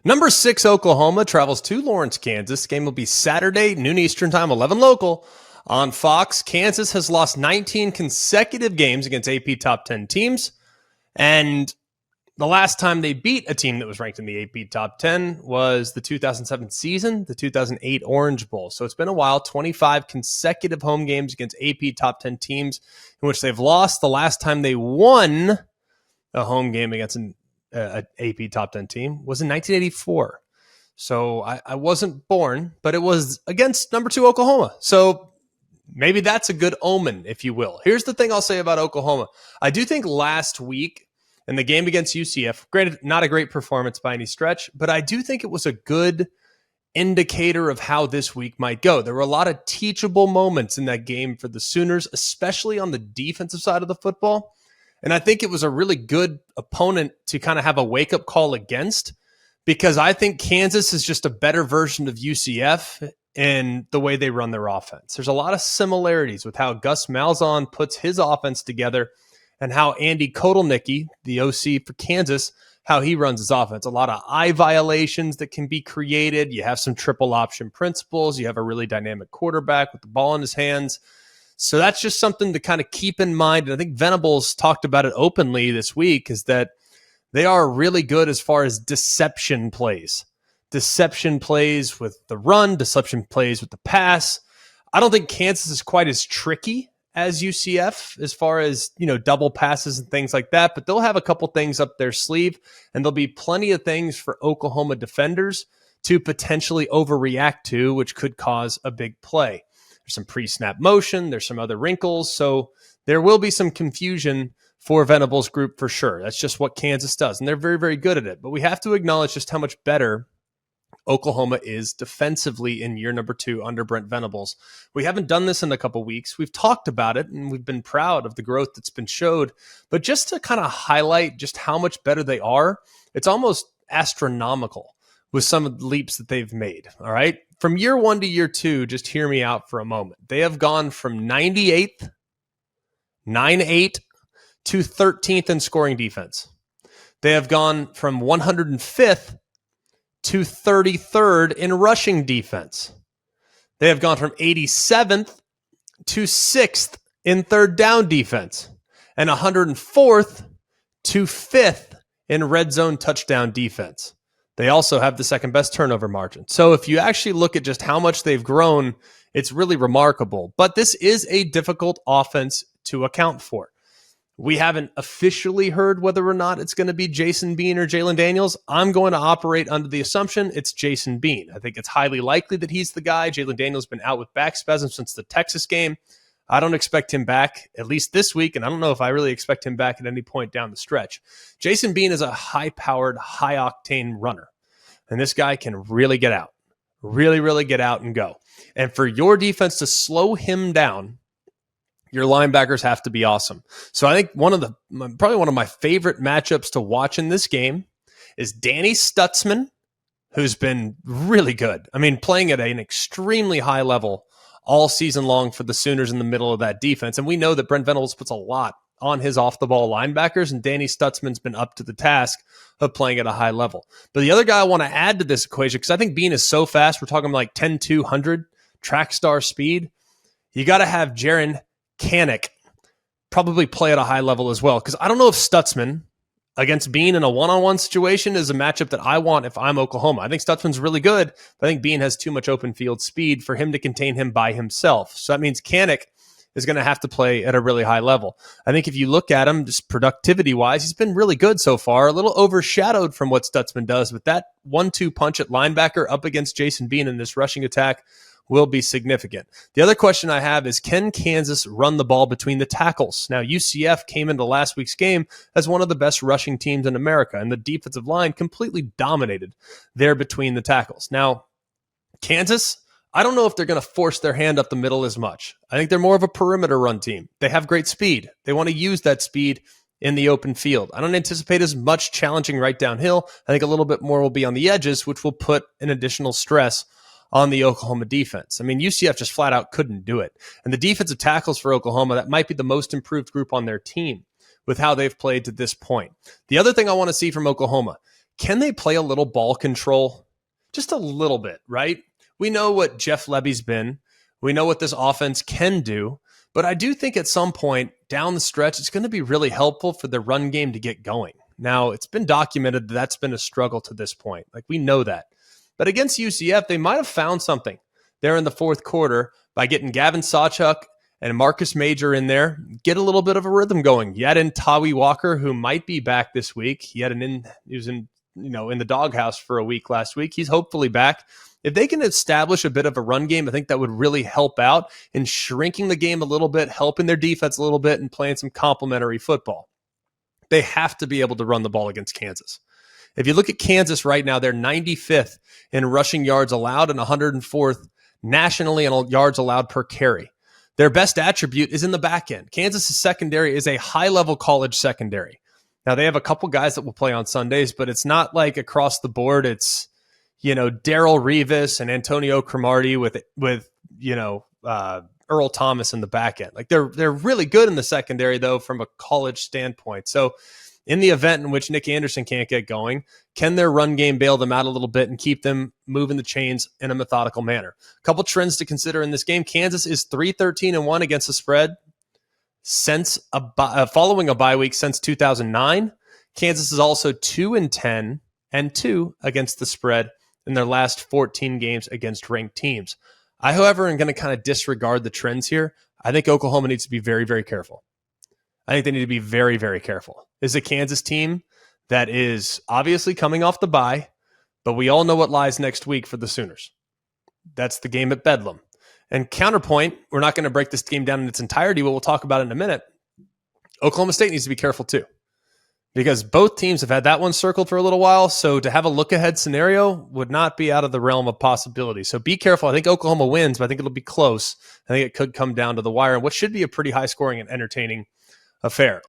Number 6, Oklahoma travels to Lawrence, Kansas. Game will be Saturday, noon Eastern time, 11 local on Fox. Kansas has lost 19 consecutive games against AP top 10 teams. And the last time they beat a team that was ranked in the AP top 10 was the 2007 season, the 2008 Orange Bowl. So it's been a while, 25 consecutive home games against AP top 10 teams in which they've lost. The last time they won a home game against an AP top 10 team was in 1984. So I wasn't born, but it was against number 2 Oklahoma. So maybe that's a good omen, if you will. Here's the thing I'll say about Oklahoma. I do think last week in the game against UCF, granted, not a great performance by any stretch, but I do think it was a good indicator of how this week might go. There were a lot of teachable moments in that game for the Sooners, especially on the defensive side of the football. And I think it was a really good opponent to kind of have a wake-up call against, because I think Kansas is just a better version of UCF in the way they run their offense. There's a lot of similarities with how Gus Malzahn puts his offense together and how Andy Kotelnicki, the OC for Kansas, how he runs his offense. A lot of eye violations that can be created. You have some triple option principles. You have a really dynamic quarterback with the ball in his hands. So that's just something to kind of keep in mind. And I think Venables talked about it openly this week, is that they are really good as far as deception plays. Deception plays with the run, deception plays with the pass. I don't think Kansas is quite as tricky as UCF as far as, double passes and things like that, but they'll have a couple things up their sleeve, and there'll be plenty of things for Oklahoma defenders to potentially overreact to, which could cause a big play. There's some pre-snap motion. There's some other wrinkles. So there will be some confusion for Venables' group for sure. That's just what Kansas does, and they're very, very good at it. But we have to acknowledge just how much better Oklahoma is defensively in year number 2 under Brent Venables. We haven't done this in a couple weeks. We've talked about it, and we've been proud of the growth that's been showed. But just to kind of highlight just how much better they are, it's almost astronomical with some of the leaps that they've made. All right. From year 1 to year 2, just hear me out for a moment. They have gone from 98th, 9-8 to 13th in scoring defense. They have gone from 105th to 33rd in rushing defense. They have gone from 87th to 6th in third down defense, and 104th to 5th in red zone touchdown defense. They also have the second best turnover margin. So if you actually look at just how much they've grown, it's really remarkable. But this is a difficult offense to account for. We haven't officially heard whether or not it's going to be Jason Bean or Jalen Daniels. I'm going to operate under the assumption it's Jason Bean. I think it's highly likely that he's the guy. Jalen Daniels has been out with back spasms since the Texas game. I don't expect him back, at least this week, and I don't know if I really expect him back at any point down the stretch. Jason Bean is a high-powered, high-octane runner, and this guy can really get out, really, really get out and go. And for your defense to slow him down, your linebackers have to be awesome. So I think probably one of my favorite matchups to watch in this game is Danny Stutzman, who's been really good. I mean, playing at an extremely high level all season long for the Sooners in the middle of that defense. And we know that Brent Venables puts a lot on his off-the-ball linebackers, and Danny Stutzman's been up to the task of playing at a high level. But the other guy I want to add to this equation, because I think Bean is so fast, we're talking like 10-200 track star speed, you got to have Jaren Kanak probably play at a high level as well, because I don't know if Stutzman against Bean in a one-on-one situation is a matchup that I want if I'm Oklahoma. I think Stutzman's really good, but I think Bean has too much open field speed for him to contain him by himself. So that means Kanak is going to have to play at a really high level. I think if you look at him just productivity-wise, he's been really good so far, a little overshadowed from what Stutzman does, but that 1-2 punch at linebacker up against Jason Bean in this rushing attack will be significant. The other question I have is, can Kansas run the ball between the tackles? Now, UCF came into last week's game as one of the best rushing teams in America, and the defensive line completely dominated there between the tackles. Now, Kansas, I don't know if they're going to force their hand up the middle as much. I think they're more of a perimeter run team. They have great speed. They want to use that speed in the open field. I don't anticipate as much challenging right downhill. I think a little bit more will be on the edges, which will put an additional stress on the Oklahoma defense. I mean, UCF just flat out couldn't do it. And the defensive tackles for Oklahoma, that might be the most improved group on their team with how they've played to this point. The other thing I want to see from Oklahoma, Can they play a little ball control? Just a little bit, right? We know what Jeff Levy's been. We know what this offense can do. But I do think at some point down the stretch, it's going to be really helpful for the run game to get going. Now, it's been documented that that's been a struggle to this point. Like, we know that. But against UCF, they might have found something there in the fourth quarter by getting Gavin Sawchuk and Marcus Major in there, get a little bit of a rhythm going. You add in Tawi Walker, who might be back this week. He was in the doghouse for a week last week. He's hopefully back. If they can establish a bit of a run game, I think that would really help out in shrinking the game a little bit, helping their defense a little bit, and playing some complementary football. They have to be able to run the ball against Kansas. If you look at Kansas right now, they're 95th in rushing yards allowed and 104th nationally in yards allowed per carry. Their best attribute is in the back end. Kansas' secondary is a high-level college secondary. Now, they have a couple guys that will play on Sundays, but it's not like across the board. It's, Darrell Revis and Antonio Cromartie with Earl Thomas in the back end. Like, they're really good in the secondary, though, from a college standpoint. So in the event in which Nick Anderson can't get going, can their run game bail them out a little bit and keep them moving the chains in a methodical manner? A couple trends to consider in this game. Kansas is 3-13-1 against the spread since following a bye week since 2009. Kansas is also 2-10-2 against the spread in their last 14 games against ranked teams. I, however, am going to kind of disregard the trends here. I think Oklahoma needs to be very, very careful. I think they need to be very, very careful. This is a Kansas team that is obviously coming off the bye, but we all know what lies next week for the Sooners. That's the game at Bedlam. And counterpoint, we're not going to break this game down in its entirety, but we'll talk about it in a minute. Oklahoma State needs to be careful too, because both teams have had that one circled for a little while. So to have a look-ahead scenario would not be out of the realm of possibility. So be careful. I think Oklahoma wins, but I think it'll be close. I think it could come down to the wire, and what should be a pretty high-scoring and entertaining affair.